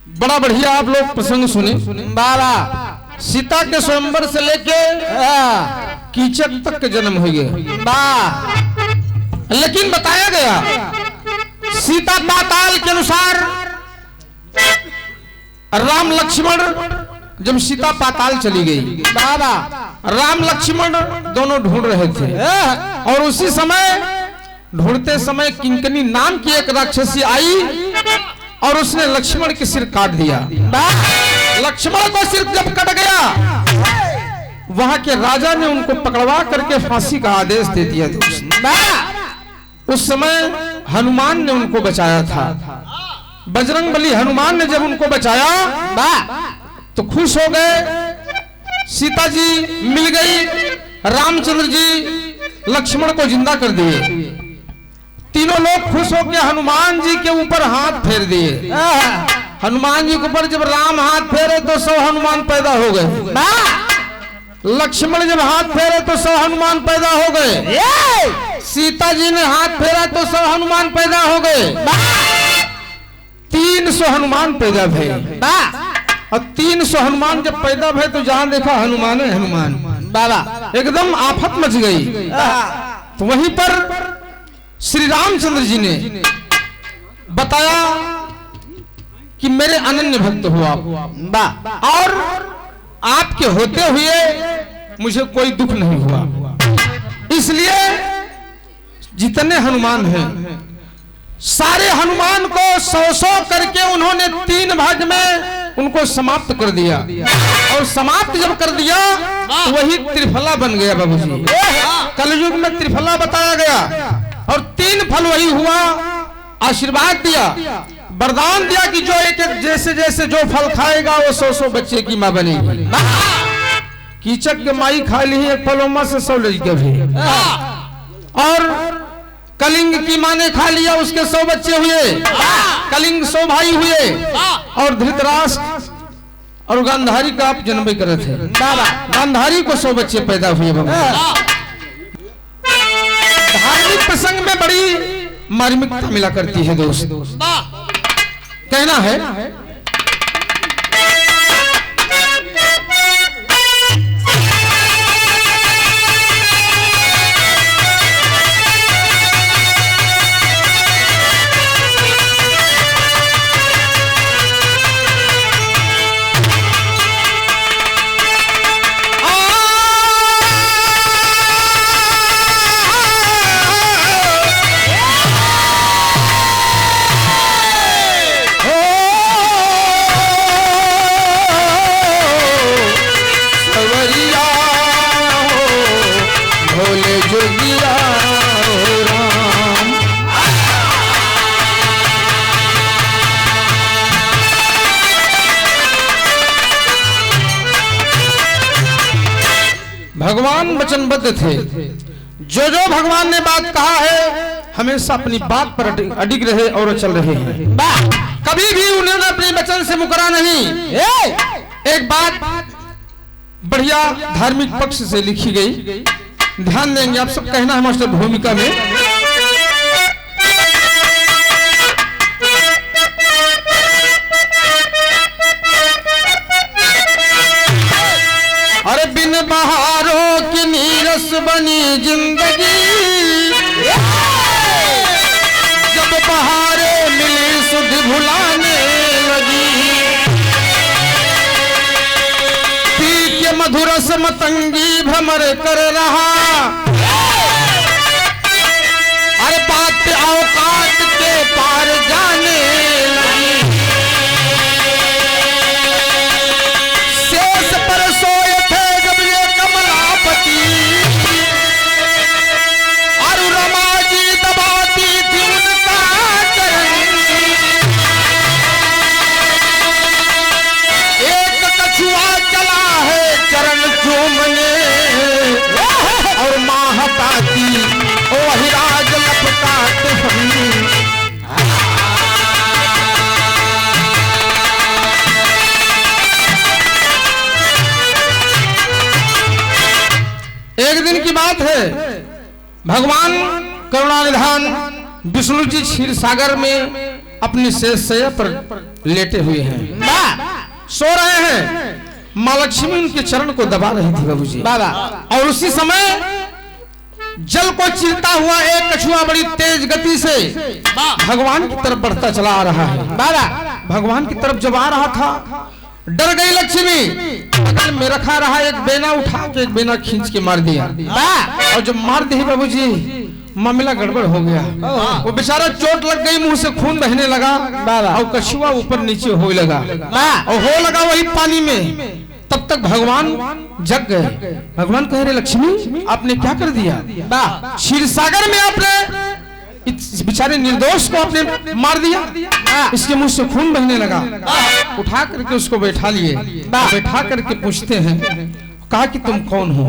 बड़ा बढ़िया आप लोग प्रसंग सुने। बाबा सीता के स्वयंवर से लेके कीचक तक के जन्म हो गए। लेकिन बताया गया सीता पाताल के अनुसार राम लक्ष्मण जब सीता पाताल चली गई, बाबा राम लक्ष्मण दोनों ढूंढ रहे थे और उसी समय ढूंढते समय किंकनी नाम की एक राक्षसी आई और उसने लक्ष्मण के सिर काट दिया। लक्ष्मण को सिर जब कट गया, वहां के राजा ने उनको पकड़वा करके फांसी का आदेश दे दिया। उस समय हनुमान ने उनको बचाया था। बजरंगबली हनुमान ने जब उनको बचाया तो खुश हो गए। सीता जी मिल गई, रामचंद्र जी लक्ष्मण को जिंदा कर दिए। तीनों लोग खुश होकर हनुमान जी के ऊपर हाथ फेर दिए। हनुमान जी के ऊपर जब राम हाथ फेरे तो 100 हनुमान पैदा हो गए। लक्ष्मण जब हाथ फेरे तो 100 हनुमान पैदा हो गए। सीता जी ने हाथ फेरा तो 100 हनुमान पैदा हो गए। 300 हनुमान पैदा भे। और 300 हनुमान जब पैदा भे तो जहां देखा हनुमान है हनुमान। बाबा एकदम आफत मच गई। तो वहीं पर श्री रामचंद्र जी ने बताया कि मेरे अनन्य भक्त हो आप, और आपके होते हुए मुझे कोई दुख नहीं हुआ। इसलिए जितने हनुमान हैं सारे हनुमान को 100 करके उन्होंने 3 भाग में उनको समाप्त कर दिया। और समाप्त जब कर दिया तो वही त्रिफला बन गया। बाबूजी कलयुग में त्रिफला बताया गया और 3 फल वही हुआ। आशीर्वाद दिया, वरदान दिया कि जो एक एक जैसे जैसे जो फल खाएगा वो 100 बच्चे की माँ बनेगी। कीचक के माई खा ली एक फलों से 100 लड़के भी, और कलिंग की माँ ने खा लिया, उसके 100 बच्चे हुए। कलिंग 100 भाई हुए। और धृतराष्ट्र और गांधारी का आप जन्म करे थे। गांधारी को 100 बच्चे पैदा हुए। धार्मिक प्रसंग में बड़ी मार्मिकता मिला करती है दोस्त। कहना है भगवान वचनबद्ध थे। जो जो भगवान ने बात कहा है हमेशा अपनी बात पर अडिग रहे और चल रहे हैं। कभी भी उन्होंने अपने वचन से मुकरा नहीं। एक बात बढ़िया धार्मिक पक्ष से लिखी गई, ध्यान देंगे आप सब। कहना है मास्टर भूमिका में अरे बिन बहारों की नीरस बनी जिंदगी, जब बहारें मिली सुध भुलाने लगी। पी के मधुरस मतंगी भ्रमर कर रहा, अरे बात औकात के पार जाने लगी। शेष पर सोए थे जब ये कमलापति, और रमा जी दबाती थी उनका चरण। एक कछुआ चला है चरण चूमने, और माहताती वही राज लपटाते हम। एक दिन की बात है, भगवान करुणानिधान विष्णु जी क्षीर सागर में अपनी शैया पर लेटे हुए हैं, सो रहे हैं। माँ लक्ष्मी उनके चरण को दबा रही थी बाबूजी। और उसी समय जल को चीरता हुआ एक कछुआ बड़ी तेज गति से भगवान की तरफ बढ़ता चला आ रहा है। भगवान की तरफ जब आ रहा था, डर गई लक्ष्मी, बगल में रखा रहा एक बेना उठा के एक बेना खींच के मार दिया। और जब मार दी बाबूजी, मामला गड़बड़ हो गया। वो बेचारा चोट लग गई, मुंह से खून बहने लगा और कछुआ ऊपर नीचे होने लगा और हो लगा वही पानी में। तब तक भगवान जग गए। भगवान कह रहे, लक्ष्मी आपने क्या कर दिया? क्षीर सागर में आपने इस बेचारे निर्दोष को आपने मार दिया, इसके मुंह से खून बहने लगा। उठा करके उसको बैठा लिए, बैठा करके पूछते हैं, कहा कि तुम कौन हो,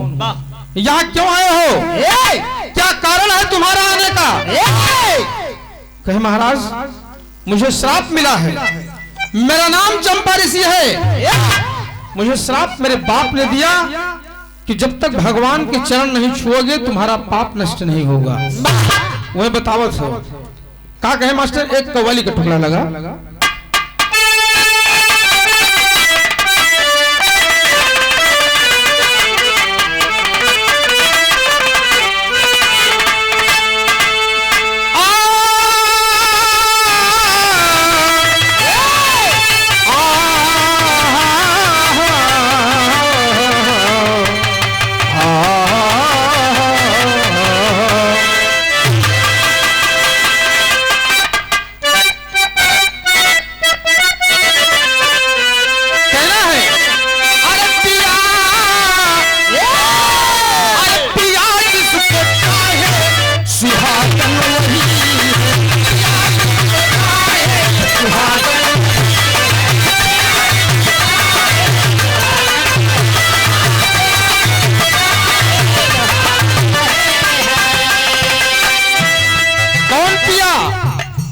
यहाँ क्यों आए हो, क्या कारण है तुम्हारा आने का? कहे महाराज मुझे श्राप मिला है, मेरा नाम चंपा ऋषि है। मुझे श्राप मेरे बाप ने दिया कि जब तक भगवान के चरण नहीं छुओगे तुम्हारा पाप नष्ट नहीं होगा। वह बतावत हो। कहा कहे मास्टर, एक कव्वाली का टुकड़ा लगा।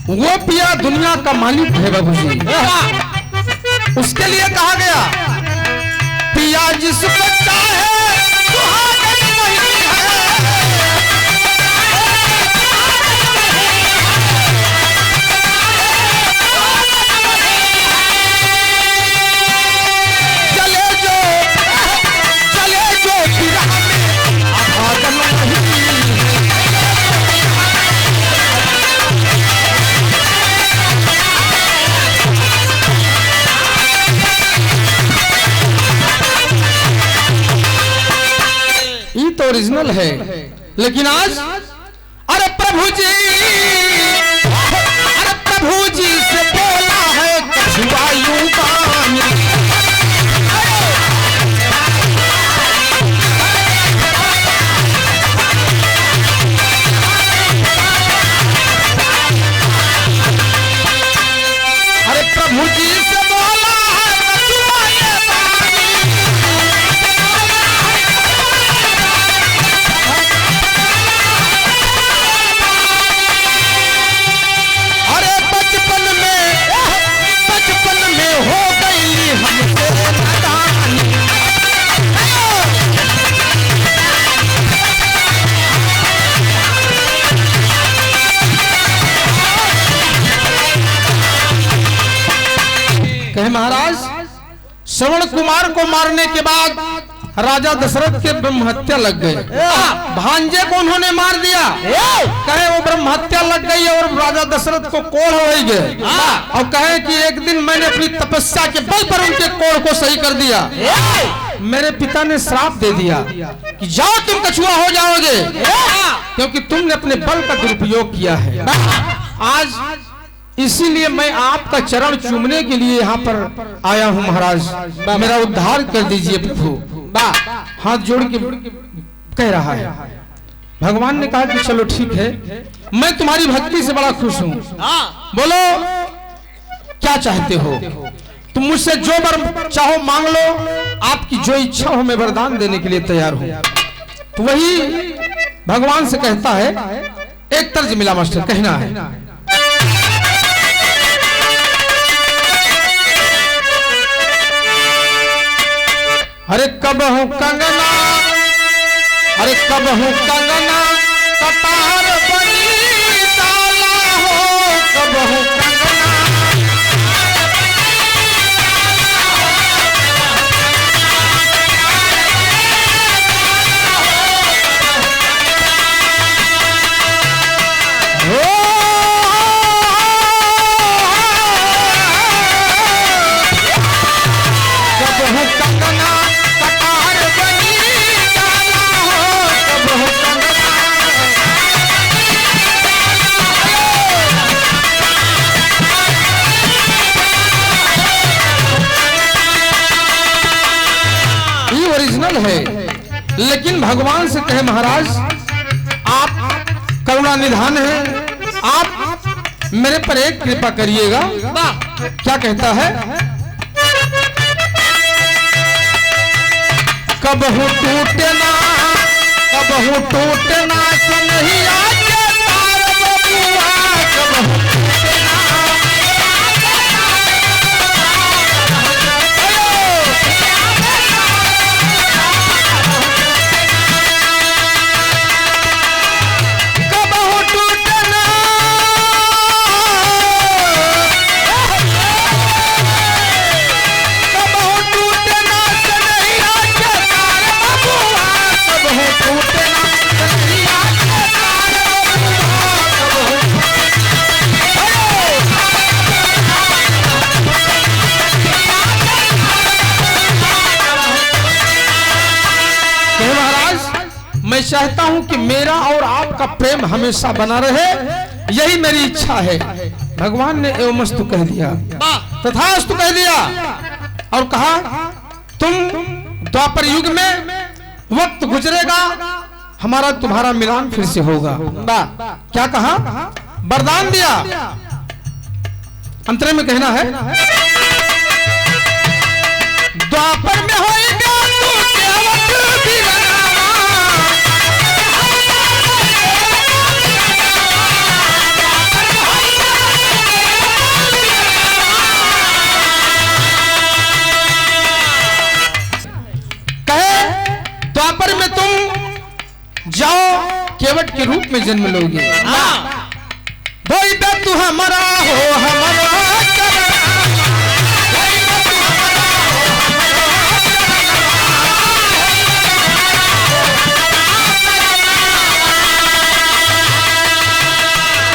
वो पिया दुनिया का मालिक है बाबूजी। उसके लिए कहा गया, पिया जिसको चाहे सुहागन नहीं है। चले जो पिया में अभागन नहीं। तो ओरिजिनल है, लेकिन आज अरे प्रभु जी से बोला है कछुआ यूं बानी। अरे प्रभु जी से बोला है कछुआ ये बानी। हो गई हमसे नादानी। कहे महाराज, श्रवण कुमार को मारने के बाद राजा दशरथ के ब्रह्म हत्या लग गए। भांजे को उन्होंने मार दिया। कहे वो ब्रह्म हत्या लग गई और राजा दशरथ को कोढ़ हो गए। और कहे कि एक दिन मैंने अपनी तपस्या के बल पर उनके कोढ़ को सही कर दिया। मेरे पिता ने श्राप दे दिया कि जाओ तुम कछुआ हो जाओगे, क्योंकि तुमने अपने बल का दुरुपयोग किया है। आज इसीलिए मैं आपका चरण चूमने के लिए यहाँ पर आया हूँ महाराज, मेरा उद्धार कर दीजिए प्रभु। हाथ जोड़ के कह रहा है। भगवान ने कहा कि चलो ठीक है, मैं तुम्हारी भक्ति से बड़ा खुश हूँ। बोलो क्या चाहते हो, तुम मुझसे जो वर चाहो मांग लो, आपकी जो इच्छा हो मैं वरदान देने के लिए तैयार हूँ। तो वही भगवान से कहता है, एक तर्ज मिला मास्टर, कहना है अरे कब हूँ कंगना, अरे कब हूँ कंगना कतार बनी डाला हो, कब हूँ कंगना कुशल है, लेकिन भगवान से कहे महाराज आप करुणा निधान है, आप मेरे पर एक कृपा करिएगा। क्या कहता है? कबहू टूटे ना कन्हैया के तार बबुआ, कबहू टूटे ना। मैं चाहता हूं कि मेरा और आपका प्रेम हमेशा बना रहे, यही मेरी इच्छा है। भगवान ने एवमस्तु कह दिया, तथास्तु कह दिया और कहा तुम द्वापर युग में वक्त गुजरेगा, हमारा तुम्हारा मिलान फिर से होगा। क्या कहा? वरदान दिया। अंतरे में कहना है द्वापर में होएगा तू केवट बिरनावा, द्वापर में तुम जाओ केवट के रूप में जन्म लोगे। भाई तू हमारा हो हमारा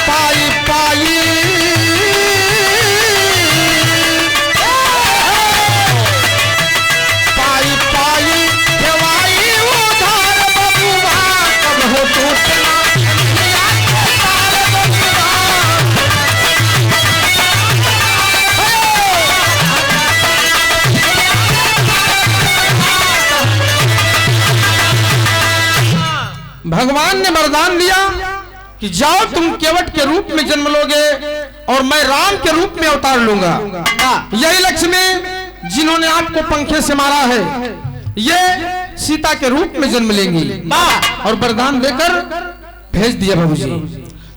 पाई पाई भगवान ने वरदान दिया कि जाओ तुम केवट के रूप में जन्म लोगे और मैं राम के रूप में अवतार लूंगा। यही लक्ष्मी जिन्होंने आपको पंखे से मारा है, ये सीता के रूप में जन्म लेंगी। और वरदान देकर भेज दिया बाबूजी।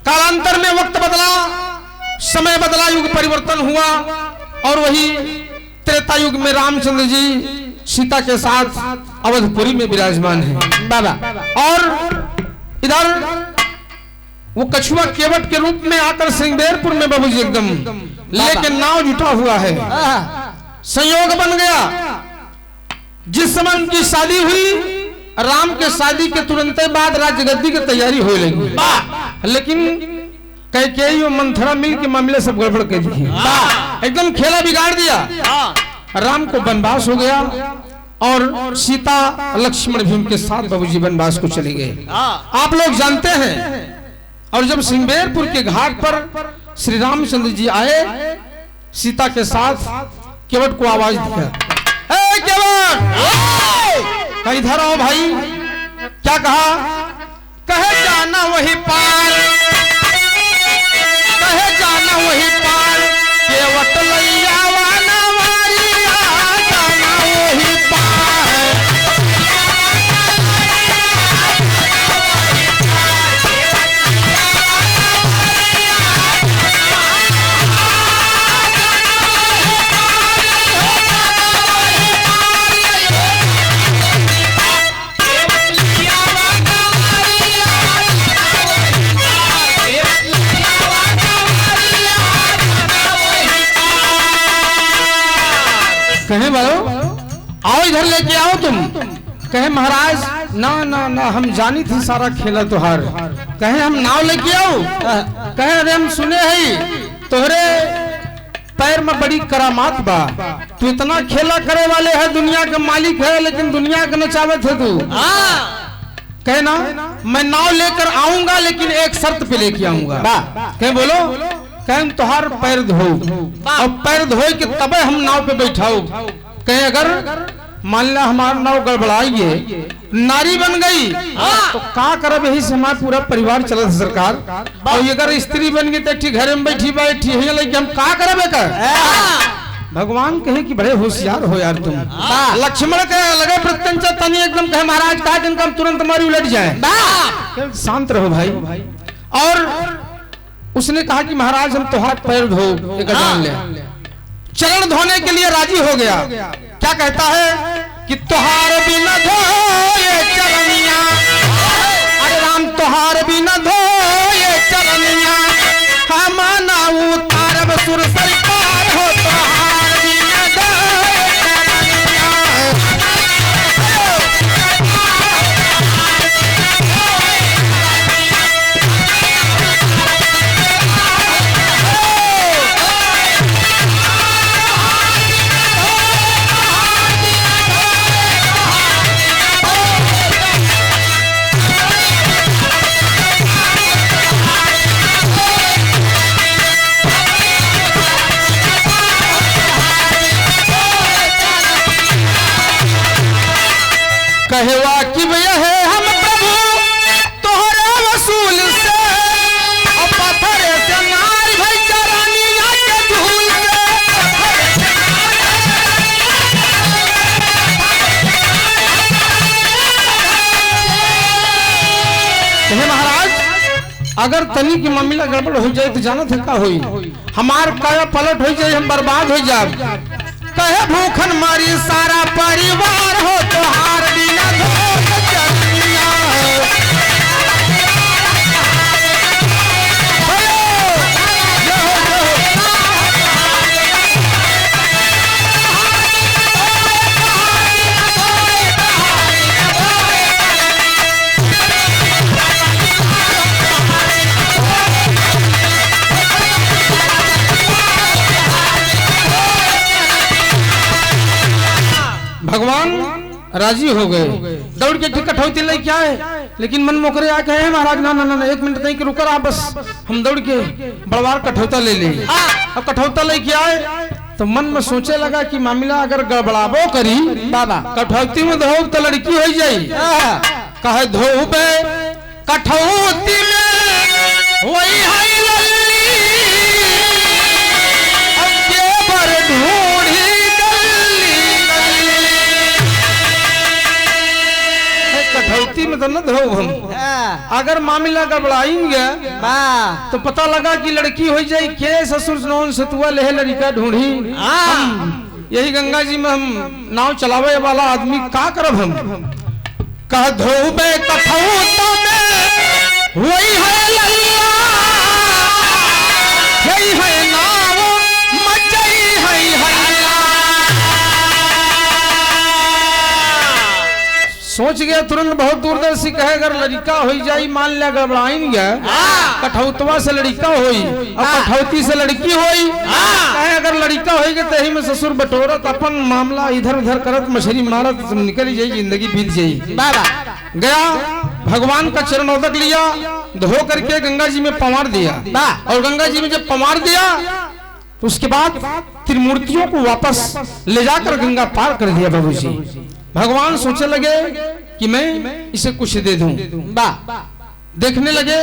कालांतर में वक्त बदला, समय बदला, युग परिवर्तन हुआ और वही त्रेता युग में रामचंद्र जी सीता के साथ अवधपुरी में विराजमान है बाबा। और इधर वो कछुआ केवट के रूप में आकर सिंगदेरपुर में बाबूजी एकदम लेकिन नाव जुटा हुआ है। संयोग बन गया, जिस समय उनकी शादी हुई, राम के शादी के तुरंत बाद राजगद्दी की तैयारी हो लगी, लेकिन कैकेयी और मंथरा मिल के मामले सब गड़बड़ कर दिए, एकदम खेला बिगाड़ दिया। राम को वनवास हो गया और सीता लक्ष्मण भी उनके साथ बाबूजी वनवास को चले गए। आप लोग जानते हैं। और जब सिंगदेरपुर के घाट पर श्री रामचंद्र जी आए, सीता के साथ केवट को आवाज दिया, ए केवट इधर आओ भाई। क्या कहा? कहे जाना वही पार, कहे जाना वही पार, केवट लैया वाला वारिया, जाना वही पार। कहे बोलो आओ इधर लेके आओ तुम। कहे महाराज ना ना ना हम जानी थी सारा खेला तुहार। कहे हम नाव लेके आओ। कहे अरे हम सुने है तोहरे पैर में बड़ी करामात बा, तू इतना खेला करे वाले है, दुनिया का मालिक है, लेकिन दुनिया का नचावत है तू। कहे ना मैं नाव लेकर आऊंगा, लेकिन एक शर्त पे लेके आऊंगा। कहे बोलो। कहे तुहार पैर धो और पैर धोए के तबे हम नाव पे बैठाओ। कहे अगर मान लिया हमारा नाव गड़बड़ाई नारी बन गई तो का करब, यही से हमारा पूरा परिवार चलत सरकार। और अगर स्त्री बन गई तो घर में बैठी बैठी है लगी हम का करब कर। भगवान कहे कि बड़े होशियार हो यार तुम। लक्ष्मण के लगे प्रत्यंचा तनी एकदम कहे महाराज का दिन हम तुरंत हमारी उलट जाए। शांत रहो भाई। और उसने कहा कि महाराज हम तो हाथ पैर धो एक जान ले। चरण धोने के लिए राजी हो गया। क्या कहता है कि तोहार बिना धोए चरनिया, अरे राम तोहार बिना धोए चरनिया, हम ना उतारब सुर सरकार हो तोहार बिना धोए चरनिया। कहवा कि भैया है हम प्रभु तोहरे वसूल से, और पत्थर से नार भाई चरनिया के धूल से। महाराज अगर तनी की मामला गड़बड़ हो जाए तो जाना था का होई, हमार काया पलट हो जाए, हम बर्बाद हो जाए। कहे भूखन मारी सारा परिवार हो तोहार बिना धोए चरनिया। भगवान राजी हो गए। दौड़ के कठौती ले क्या है, लेकिन मन मोकरे आ कहे महाराज ना ना ना एक मिनट नहीं कि रुकर आप, बस हम दौड़ के बड़वार कठौता ले ले। अब कठौता ले क्या है तो मन में सोचे लगा कि मामला अगर गड़बड़ाबो करी बाबा कठौती में धो तो लड़की हो जाई। कहे धोबे कठौती में वही है लल्ली, अब के बर ढूंढी कठौती में तो न धो हम। अगर मामला गड़बड़ाएंगे तो पता लगा कि लड़की हो जाए के ससुर नौन सतुआ ले लड़का ढूंढी। यही गंगा जी में हम नाव चलावे वाला आदमी का करब हम। कह धोबे कठौता में वही है लल्ला, यही है नाव मचई है हल्ला। सोच गया तुरंत बहुत दूरदर्शी कहे अगर लड़का हो जाई मान लिया गड़बड़ाएंगे कठौतवा से लड़का होई और कठौती से लड़की होई। कहे अगर लड़का होगी तो यही में ससुर बटोरत अपन मामला इधर उधर करत मछली मारत निकल जाई, जिंदगी बीत जाई। गया भगवान का चरणोदक लिया, धो करके गंगा जी में पवार दिया। और गंगा जी में जब पवार दिया तो उसके बाद त्रिमूर्तियों को वापस ले जाकर गंगा पार कर दिया। बाबू जी भगवान सोचने लगे कि मैं इसे कुछ दे दूं। देखने लगे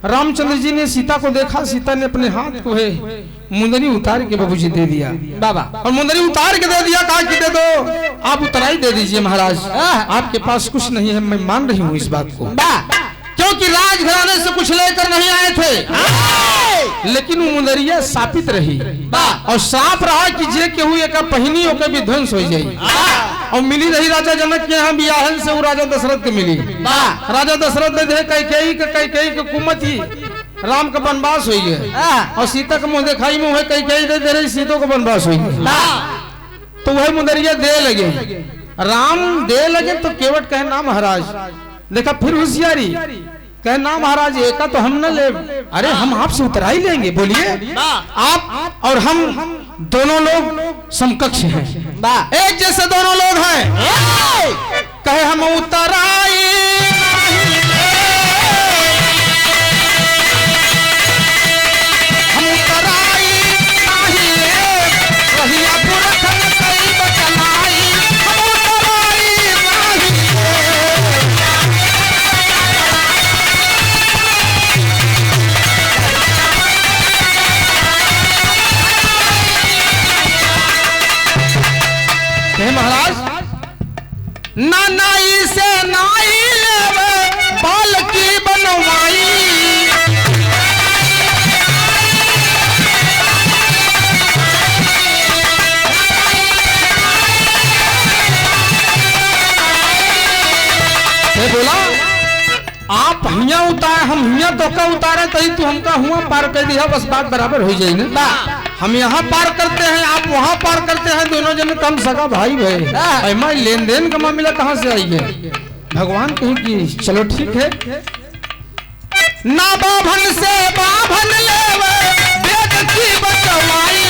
रामचंद्र जी ने सीता को देखा, सीता ने अपने हाथ को है मुंदरी उतार के बाबूजी दे दिया बाबा, और मुंदरी उतार के दे दिया। कहा कि दे दो, आप उतराई दे दीजिए महाराज, आपके पास कुछ नहीं है, मैं मान रही हूँ इस बात को, क्योंकि राजघराने से कुछ लेकर नहीं आए थे। लेकिन वो मुंदरिया सापित रही और साफ रहा कि जे के हुए का पहिनी होकर भी ध्वंस हो जाए। और मिली रही राजा जनक के यहाँ बियाहन से वो राजा दशरथ के मिली। राजा दशरथ ने देख कैकेयी के कुमति राम का वनवास हुई है और सीता का मुंह दिखाई में हुए कैकेयी दे रही सीता का वनवास हुई है। तो वही मुंदरिया दे लगे, राम दे लगे तो केवट कहे ना महाराज। देखा फिर होशियारी, कहे ना महाराज एका तो हम न ले, अरे हम आपसे उतरा ही लेंगे, बोलिए आप और हम दोनों लोग समकक्ष हैं, एक जैसे दोनों लोग हैं। कहे हम उतराई हम कहे महाराज ना नाई से नाई लेवे बाल की बनवाई। बोला आप हिया उतार हम हिया तो का उतारे तही तू हमका हुआ पार कर दिया, बस बात बराबर हो जाए ना। हम यहाँ पार करते हैं आप वहाँ पार करते हैं, दोनों जन कम सगा भाई भाई। ऐमा लेन देन का मामला कहाँ से आई है? भगवान कहे कि चलो ठीक है ना बाभन से बाभन लेवे वेद की बचवाई।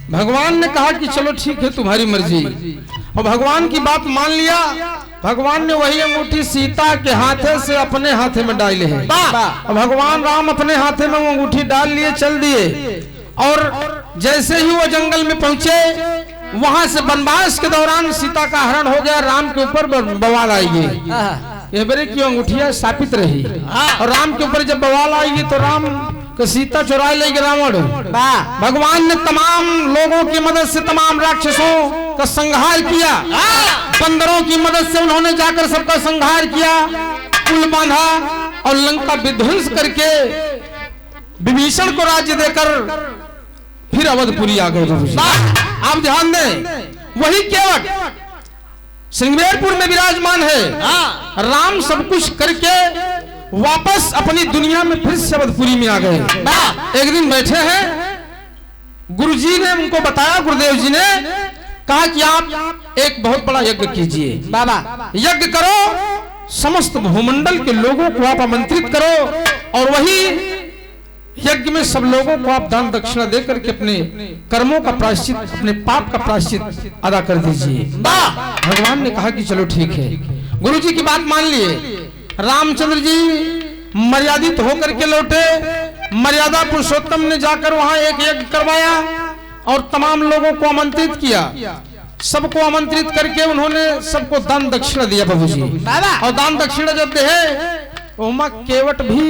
भगवान ने कहा कि चलो ठीक है तुम्हारी मर्जी, और भगवान की बात मान लिया। भगवान ने वही अंगूठी सीता के हाथे से अपने हाथे में डाले है। भगवान राम अपने हाथे में वो अंगूठी डाल लिए चल दिए, और जैसे ही वो जंगल में पहुंचे वहां से वनवास के दौरान सीता का हरण हो गया, राम के ऊपर बवाल आएगी। ये बड़े की अंगूठिया स्थापित रही, और राम के ऊपर जब बवाल आएगी तो राम को सीता चुरा लेगी रावण। भगवान ने तमाम लोगों की मदद से तमाम राक्षसों का संहार किया, बंदरों की मदद से उन्होंने जाकर सबका संहार किया, पुल बांधा और लंका विध्वंस करके विभीषण को राज्य देकर फिर अवधपुरी आ गए। आप ध्यान दें वही केवट श्रृंगेरपुर में विराजमान है। राम सब कुछ करके वापस अपनी दुनिया में फिर से अवधपुरी में आ गए। एक दिन बैठे हैं, गुरुजी ने उनको बताया, गुरुदेव जी ने कहा कि आप एक बहुत बड़ा यज्ञ कीजिए, बाबा यज्ञ करो, समस्त भूमंडल के लोगों को आप आमंत्रित करो, और वही यज्ञ में सब लोगों को आप दान दक्षिणा देकर के अपने कर्मों का प्रायश्चित, अपने पाप का प्रायश्चित अदा कर दीजिए। भगवान ने कहा कि चलो ठीक है। गुरुजी की बात मान लिए। रामचंद्र जी मर्यादित होकर के लौटे। मर्यादा पुरुषोत्तम ने जाकर वहां एक यज्ञ करवाया और तमाम लोगों को आमंत्रित किया। सबको आमंत्रित करके उन्होंने सबको दान दक्षिणा दिया बाबू जी। और दान दक्षिणा जब दे उमा केवट भी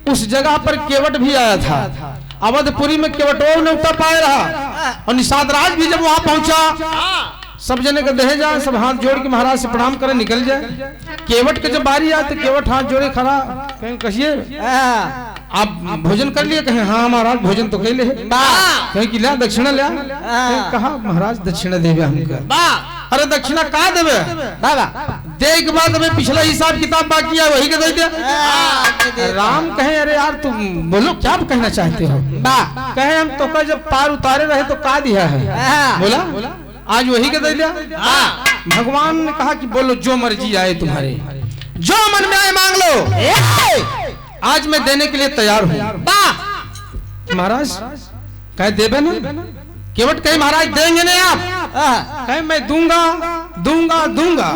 उस जगह पर केवट भी आया था। अवधपुरी में केवटों ने उतर पाए रहा, और निषाद राज भी जब वहां पहुंचा सब जने का दहे जाए, सब हाथ जोड़ के महाराज से प्रणाम करे निकल जाए। केवट के जब बारी आए तो केवट हाथ जोड़े खड़ा, कहें कहिए आप भोजन कर लिए? कहें हाँ महाराज भोजन तो कैले है। कहें कि लिया दक्षिणा लिया? कहा महाराज दक्षिणा देवे हमका। अरे दक्षिणा कहा देवे बाबा? दे के बाद हमें पिछला हिसाब किताब बाकी है वही के दे दिया। राम कहे अरे यार तुम बोलो क्या कहना चाहते हो? कहे हम तो जब पार उतारे रहे तो का दिया है? बोला आज वही के दे दिया। भगवान ने कहा कि बोलो जो मर्जी आए तुम्हारे, जो मन में आए मांग लो, आज मैं देने के लिए तैयार हूँ। महाराज कहे देवे ना? केवट कहे महाराज देंगे नहीं आप? कहे मैं दूंगा दूंगा दूंगा।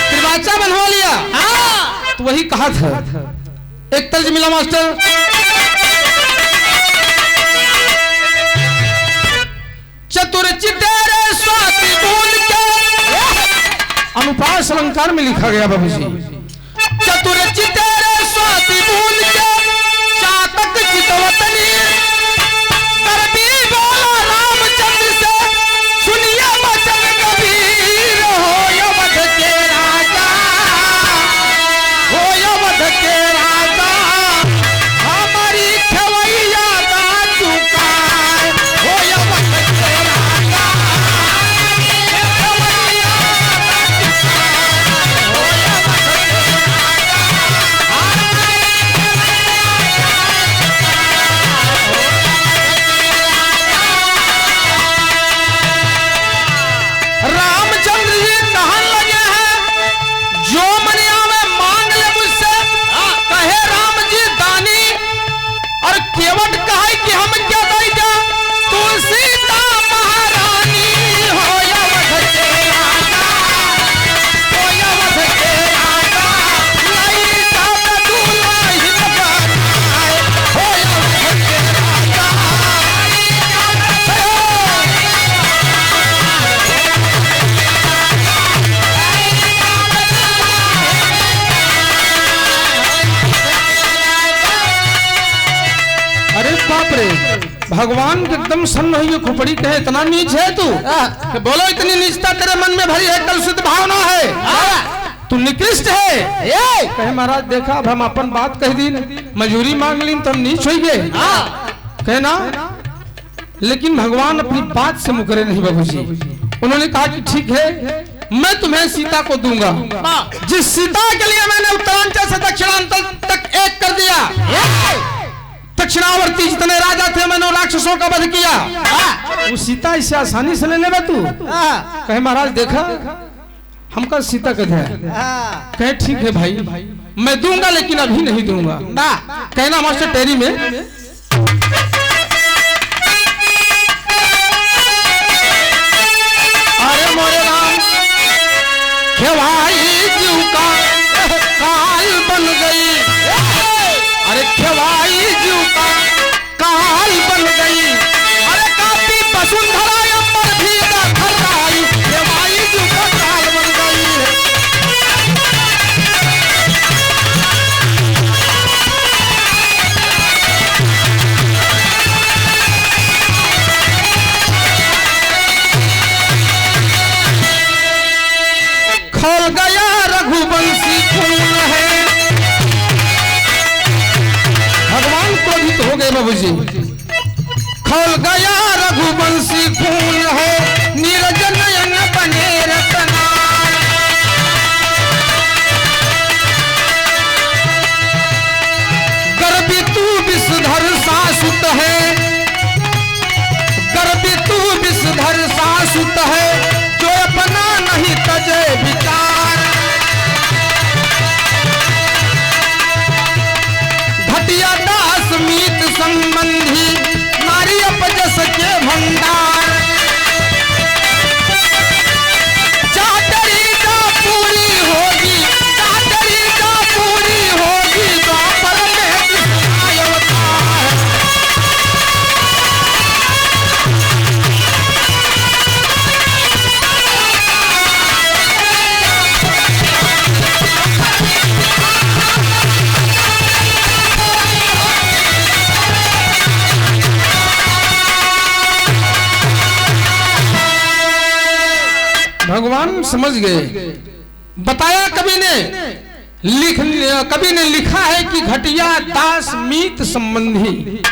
त्रिवाचा बनवा लिया। तो वही कहा था, एक तर्ज मिला मास्टर, चतुर चितेरे स्वाति बूंद के, अनुपास अलंकार में लिखा गया बाबू जी। चतुर चितेरे स्वाति बूंद के, चातक चितवतनी, करबी बोला रामचंद्र से, सुनिए वचन कबीर, हो वध के राजा, हो वध के राजा, हमारी खवैया का चुकाए, हो वध के राजा, खवैया का चुकाए, हो वध के राजा। अरे बाप रे, भगवान के एकदम सन्न हुई खोपड़ी कहे इतना नीच है तू कि बोलो इतनी नीचता तेरे मन में भरी है, कलुषित भावना है, तू निकृष्ट है। कहे महाराज देखा अब हम अपन बात कह दी, मजूरी मांग ली तो हम नीच हो गए, कहना। लेकिन भगवान अपनी बात से मुकरे नहीं बाबू जी। उन्होंने कहा कि ठीक है मैं तुम्हें सीता को दूंगा, जिस सीता के लिए मैंने उत्तरांचल से दक्षिणांचल तक एक कर दिया, दक्षिणावर्ती जितने राजा थे मैंने राक्षसों का वध किया, वो सीता इससे आसानी से ले लेगा तू? कहे महाराज देखा हमका सीता का ध्यान। कहे ठीक है भाई मैं दूंगा, लेकिन अभी नहीं दूंगा। कहना मास्टर टेरी में अरे मोरे राम खेवाई जीव का काल बन गई, अरे खेवाई जीव का काल बन गई, अरे काफी वसुंधरा अंबर भी खराई, खेवाई जीव का काल बन गई। खोल गया रघुवंशी खून है, भगवान क्रोधित हो गए बाबू जी। खोल गया रघुवंशी खून है, नीरज नयन बने रतना, गर्भी तू विषधर सासुत है, गर्भी तू विषधर सासुत है, जो अपना नहीं तजे विचार, घटिया दास मीत संबंधी, नारी अपजस के भंडार, चाटरी जा पूरी होगी, चाटरी जा पूरी होगी, द्वापर में कृष्ण अवतार। भगवान समझ गए। बताया कवि ने लिखा है कि घटिया दास मीत संबंधी,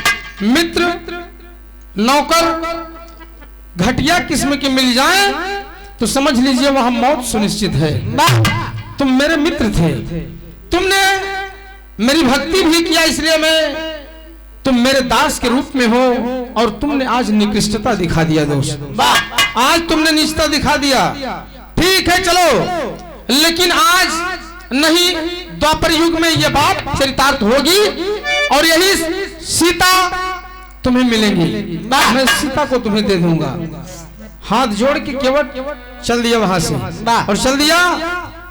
मित्र नौकर घटिया किस्म के मिल जाए तो समझ लीजिए वहां मौत सुनिश्चित है। तुम मेरे मित्र थे, तुमने मेरी भक्ति भी किया, इसलिए मैं तुम मेरे दास के रूप में हो, और तुमने आज निकृष्टता दिखा दिया दोस्त, आज तुमने नीचता दिखा दिया। ठीक है चलो, लेकिन आज नहीं, द्वापर युग में यह बात चरितार्थ होगी और यही सीता तुम्हें मिलेंगी, मैं सीता को तुम्हें दे दूंगा। हाथ जोड़ के केवट चल दिया वहां से, और चल दिया,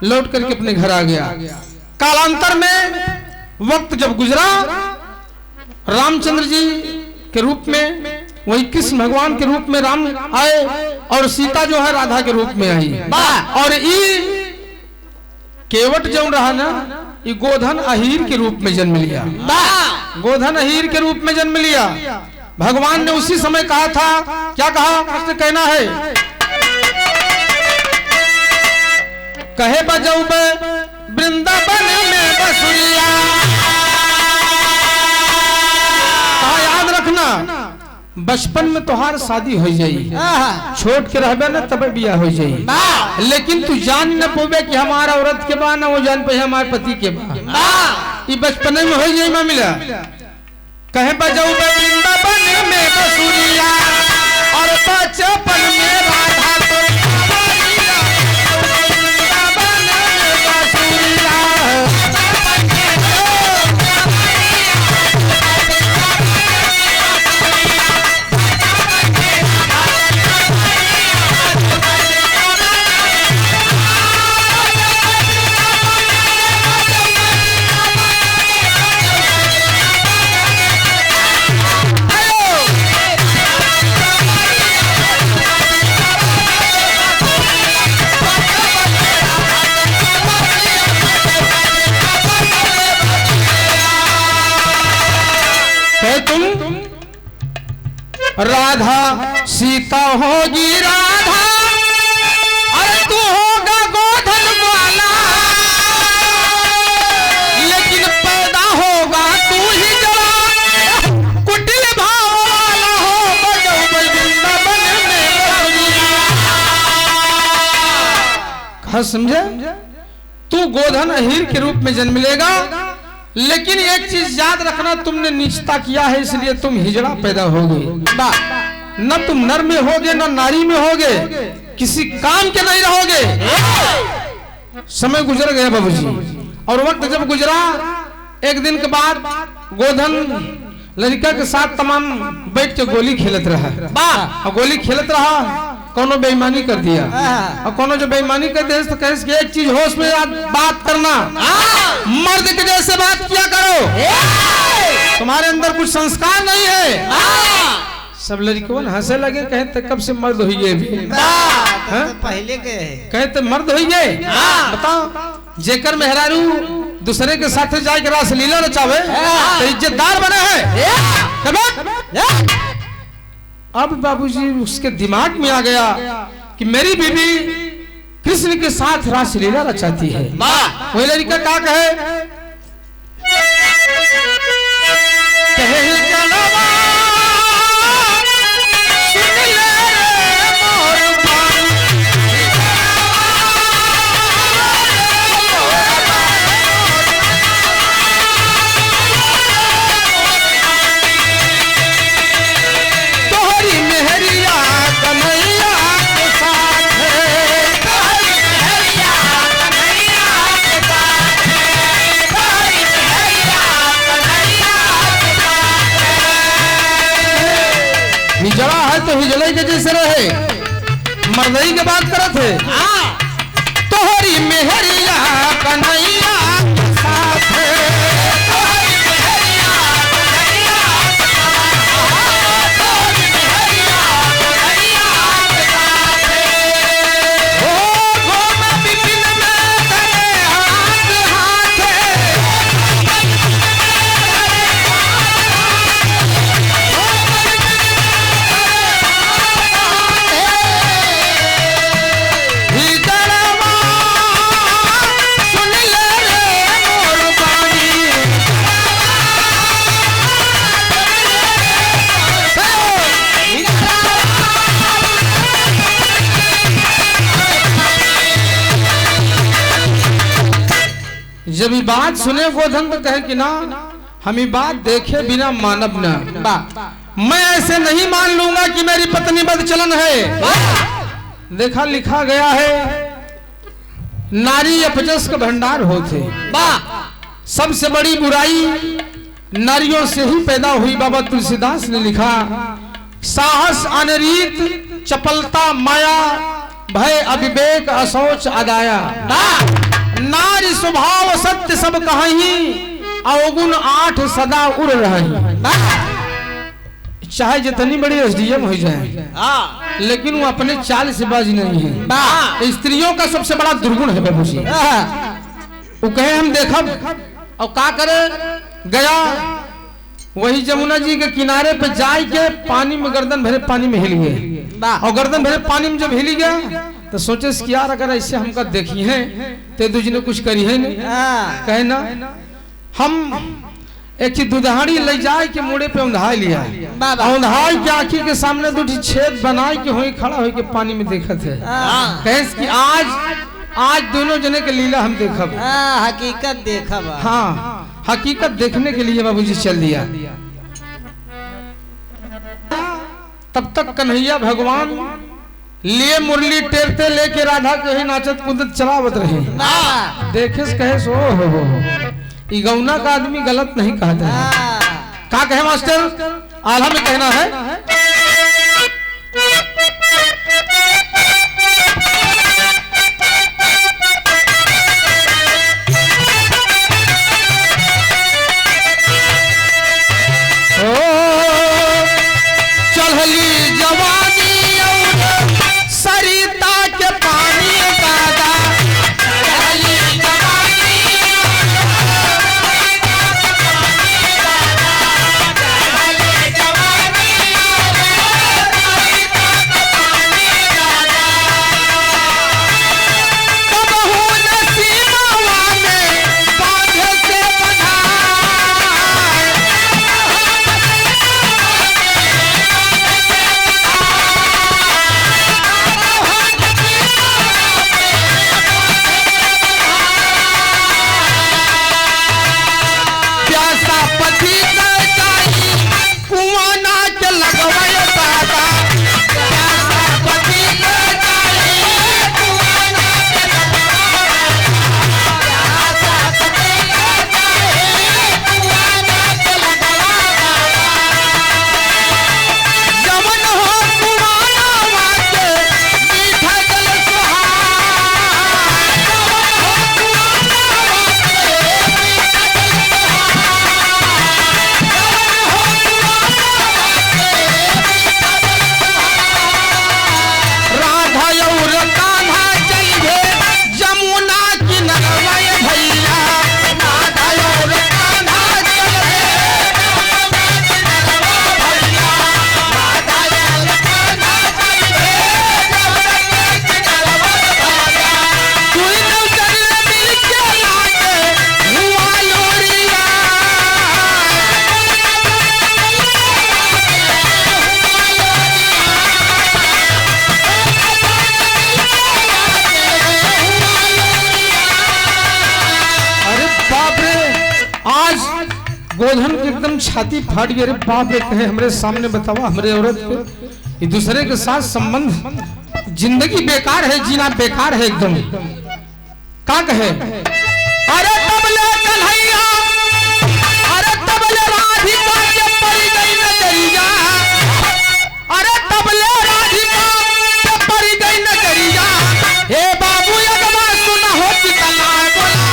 लौट करके अपने घर आ गया। कालांतर में वक्त जब गुजरा, रामचंद्र जी के रूप में, वही कृष्ण भगवान के रूप में राम आए, और सीता जो है राधा के रूप में आई, और ये केवट जो रहा ना, ये गोधन अहीर के रूप में जन्म लिया, गोधन अहीर के रूप में जन्म लिया। भगवान ने उसी समय कहा था, क्या कहा, प्रश्न कहना है, कहे बजऊ वृंदावन में बसुरिया, याद रखना बचपन में तोहार शादी हो जाई, छोट के रहबे ना तब बिया हो जाई, लेकिन तू जान न पोबे कि हमारा औरत के बा, ना वो जान पे हमारे पति के बा, ये बचपन में हो जाई मामला। कहे बजाऊ वृंदावन में बसुरिया, और बचपन में राधा तो वृंदावन में बसुरिया। कहे तुम राधा सीता होगी राधा, अरे तू होगा गोधन वाला, लेकिन पैदा होगा तू ही जरा कुटिल भाव वाला हो, वृंदावन में। कहा समझे? तू गोधन अहीर के रूप में जन्म लेगा, लेकिन एक चीज याद रखना, तुमने नीचता किया है इसलिए तुम हिजड़ा पैदा होगे। न तुम नर में होगे न नारी में होगे, किसी काम के नहीं रहोगे। समय गुजर गया बाबूजी, और वक्त जब गुजरा, एक दिन के बाद गोधन लड़का के साथ तमाम बैठ के गोली खेलत रहा, और गोली खेलत रहा, कोनो बेईमानी कर दिया, और कोनो जो बेईमानी कर दिया तो कहे कि एक चीज होश में बात करना, मर्द के जैसे बात किया करो, तुम्हारे अंदर कुछ संस्कार नहीं है। सब लड़कों हंसे लगे, कहते कब से मर्द हुई है तो पहले के कहते मर्द हुई है। बताओ, जेकर मेहरारू दूसरे के साथ जाके रास लीला रचावे तो इज्जतदार बने हैं। अब बाबूजी उसके दिमाग में आ गया कि मेरी बीवी कृष्ण के साथ रास लीला रचाती है। वही लड़का क्या कहे, हिजड़ा है तो हिजड़े के जैसे रहे, मर्दई के बात करत है। तोहरी मेहरिया कन्हैया के साथ है, तोहरी मेहरिया कन्हैया के साथ, तोहरी मेहरिया कन्हैया के साथ है। ओ घोम बिपिन में करे हाथ हाथे, जब ये बात सुने गोधन तो कहे कि ना, हम ये बात देखे बिना मानब ना, मैं ऐसे नहीं मान लूंगा कि मेरी पत्नी बदचलन है। देखा लिखा गया है, नारी अपजस का भंडार होते, सबसे बड़ी बुराई नारियों से ही पैदा हुई। बाबा तुलसीदास ने लिखा, साहस अनरीत चपलता माया, भय अविवेक असोच अदाया, नारी स्वभाव सत्य सब कहीं, अवगुण 8 सदा उड़ रही। चाहे जितनी बड़ी एसडीएम हो जाए, लेकिन वो अपने चाल से बाज नहीं है। स्त्रियों का सबसे बड़ा दुर्गुण है बाबूजी। वो कहे हम देखब, और का करे, गया वही जमुना जी के किनारे पे जाए के पानी में गर्दन भरे पानी में हिल गए, और गर्दन भरे पानी में जब हिल गया तो सोचे कि यार अगर ऐसे हमका देखी है तो दूसरे कुछ करी है नहीं। कहे ना, हम एक दुधाड़ी ले जाए के मुड़े पे उंधाई लिया, उंधाई के आंखी के सामने दूठी छेद बनाए के होई खड़ा होई के पानी में देखत है। कहे कि आज दोनों जने के लीला हम देखब, हकीकत देखब। हाँ, हकीकत देखने के लिए बाबूजी चल दिया। तब तक कन्हैया भगवान लिए मुरली टेरते लेके राधा के ही नाचत कूदत चलावत रहे। देखे से कहे सो हो गौना का आदमी गलत नहीं कहता है। क्या कहे मास्टर, आल्हा में कहना है, चढ़ली जवानी सरिता के पानी दादा, चढ़ली जवानी गोधन की एकदम छाती फाट गई। अरे बाप रे, कहे हमरे सामने बतावा हमरे औरत के दूसरे के साथ संबंध, जिंदगी बेकार है, जीना बेकार है एकदम। का कहे, अरे तबले कन्हैया, अरे तबले राधिका के परी गई नजरिया, अरे तबले राधिका के परी गई नजरिया, हे बाबू अगवा सुना हो चिकना बोला।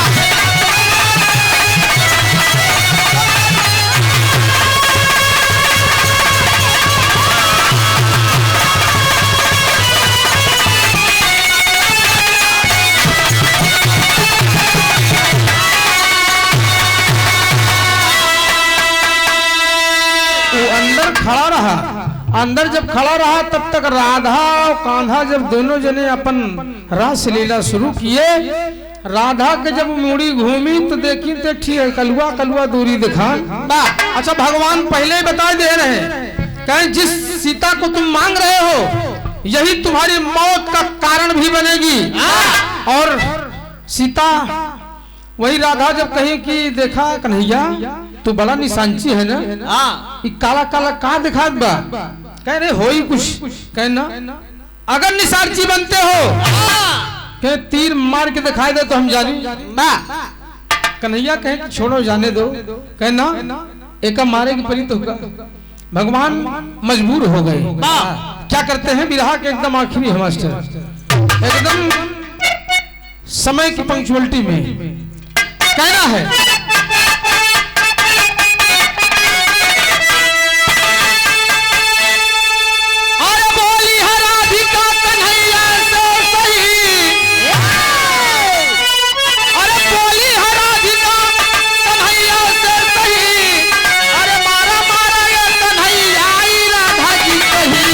खड़ा रहा, अंदर जब खड़ा रहा तब तक राधा और कान्हा जब दोनों जने अपन रास लीला शुरू किए। राधा के जब मुड़ी घूमी तो देखी तो ठीक है, कलुआ कलुआ दूरी दिखा। अच्छा, भगवान पहले ही बता दे रहे हैं, कहें जिस सीता को तुम मांग रहे हो यही तुम्हारी मौत का कारण भी बनेगी। और सीता वही राधा जब कही कि देखा कन्हैया तू बड़ा निशांची है ना, काला काला का दिखात बा, कह रहे हो ही कुछ, कहना अगर निशांची बनते हो कहे तीर मार के दिखाई दे तो हम जानी ना। कन्हैया कहे कि छोड़ो जाने दो, कहना एक मारे की परी तो होगा। भगवान मजबूर हो गए। क्या करते हैं, विरहा के एकदम आखिरी है मास्टर, एकदम समय की पंक्चुअलिटी में कहना है, अरे बोली है राधिका कन्हैया से सही, अरे बोली है राधिका कन्हैया से सही, अरे मारा मारा ये कन्हैया आई राधा जी कही।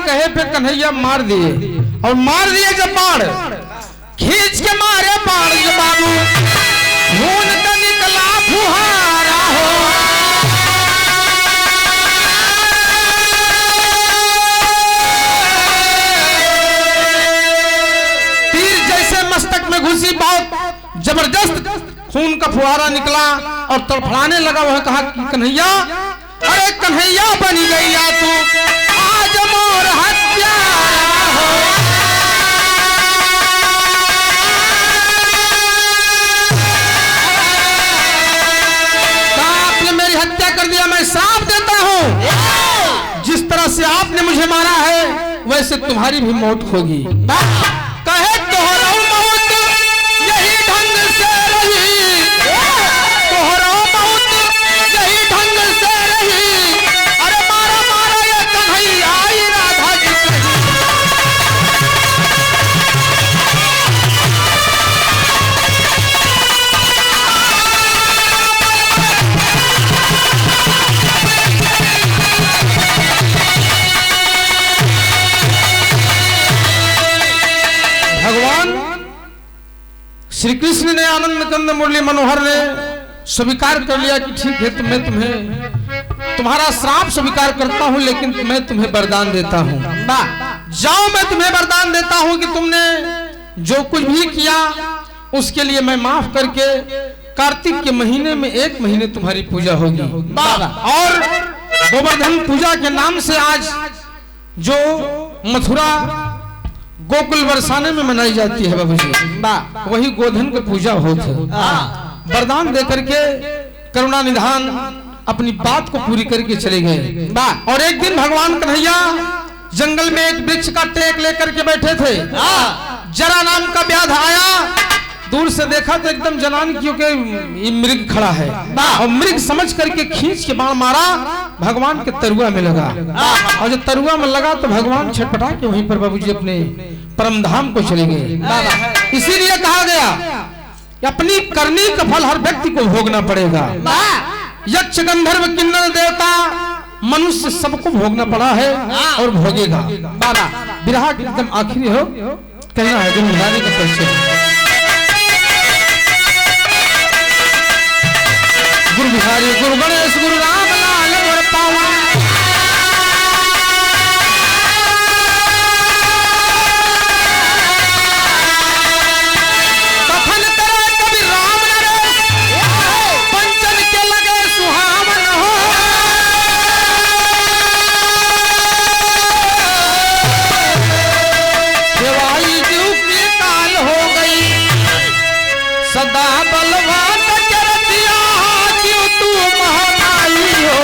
कहे पे कन्हैया मार दिए, और मार दिए जब बाण, खींच के मारे बाण जो बाबू खून का निकला फुहारा हो। तीर जैसे मस्तक में घुसी, बहुत जबरदस्त खून का फुहारा निकला और तड़फड़ाने लगा। वह कहा कि कन्हैया, अरे कन्हैया बनी गई या तू आज मोर हत्यारा हो। आपने मेरी हत्या कर दिया, मैं श्राप देता हूं जिस तरह से आपने मुझे मारा है वैसे तुम्हारी भी मौत होगी। कहे तोहरा मौत यही ढंग से रही, तोहरा मौत यही ढंग से रही, अरे मारा मारा ये कन्हैया आई राधा जी कही। भगवान श्री कृष्ण ने आनंद कंद मुरली मनोहर ने स्वीकार कर लिया कि ठीक है, मैं तुम्हें तुम्हारा श्राप स्वीकार करता हूं, लेकिन मैं तुम्हें वरदान देता हूं। जाओ, मैं तुम्हें वरदान देता हूं कि तुमने जो कुछ भी किया उसके लिए मैं माफ करके कार्तिक के महीने में 1 महीने तुम्हारी पूजा होगी। और गोवर्धन पूजा के नाम से आज जो मथुरा गोकुल बरसाने में मनाई जाती है बाबूजी, वही गोधन की पूजा होती है। वरदान देकर के करुणा निधान अपनी बात को पूरी करके चले गए। और एक दिन भगवान कन्हैया जंगल में एक वृक्ष का टेक लेकर के बैठे थे। जरा नाम का व्याध आया, दूर से देखा तो एकदम जनान क्योंकि ये मृग खड़ा है, और मृग समझ करके खींच के बाण मारा, भगवान के तरुआ में लगा। और जब तरुआ में लगा तो भगवान छटपटा के वहीं पर बाबूजी अपने परम धाम को चले गए। इसीलिए कहा गया कि अपनी करनी का फल हर व्यक्ति को भोगना पड़ेगा। यक्ष गंधर्व किन्नर देवता मनुष्य सबको भोगना पड़ा है और भोगेगा। विराह के एकदम आखिरी हो कहना है जो मुरारी का परिचय। गुरु बिहारी गुरु गणेश गुरु राम लाल गुरु पावन कथन करे कवि राम नरेश पंचन के लगे सुहावन हो। देवाई जीव की काल हो गई सदा बलवान तू महामाई हो।